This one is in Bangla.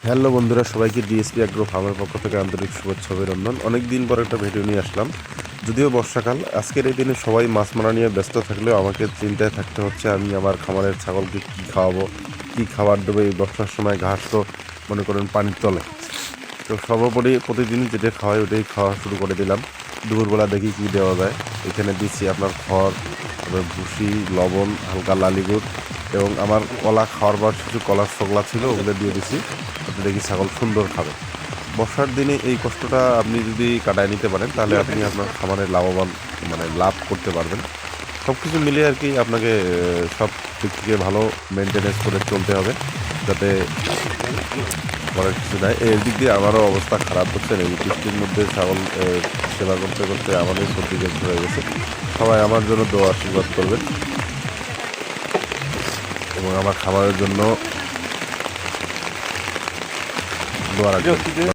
হ্যালো বন্ধুরা, সবাইকে ডিএসপি অ্যাগ্রো ফার্মের পক্ষ থেকে আন্তরিক শুভেচ্ছা অভিনন্দন। অনেক দিন পর একটা ভিডিও নিয়ে আসলাম। যদিও বর্ষাকাল, আজকের এই দিনে সবাই মাছ মারা নিয়ে ব্যস্ত থাকলেও আমাকে চিন্তায় থাকতে হচ্ছে আমি আমার খামারের ছাগলকে কী খাওয়াবো, কী খাবার দেবো। এই বর্ষার সময় ঘাস তো মনে করেন পানির তলে। তো সর্বোপরি প্রতিদিন যেটা খাওয়াই ওটাই খাওয়া শুরু করে দিলাম। দুপুরবেলা দেখি কী দেওয়া যায়। এখানে দিচ্ছি আপনার খড়, তারপরে ভুসি, লবণ, হালকা লালি গুড় এবং আমার কলা খাওয়ার পর কিছু কলার ছোকলা ছিল, ওগুলো দিয়ে দিছি। তাতে দেখি ছাগল সুন্দর খাবে। বর্ষার দিনে এই কষ্টটা আপনি যদি কাটায় নিতে পারেন তাহলে আপনি আপনার খামারে লাভবান লাভ করতে পারবেন। সব কিছু মিলিয়ে আর কি আপনাকে সব দিক থেকে ভালো মেনটেনেন্স করে চলতে হবে, যাতে করার কিছু নাই। এর দিক দিয়ে আমারও অবস্থা খারাপ হচ্ছে। এই বৃষ্টির মধ্যে ছাগল সেবা করতে করতে আমাদের সর্দি কাশি হয়ে গেছে। সবাই আমার জন্য দোয়া আশীর্বাদ করবেন এবং আমার খাবারের জন্য দোয়া রাখবেন।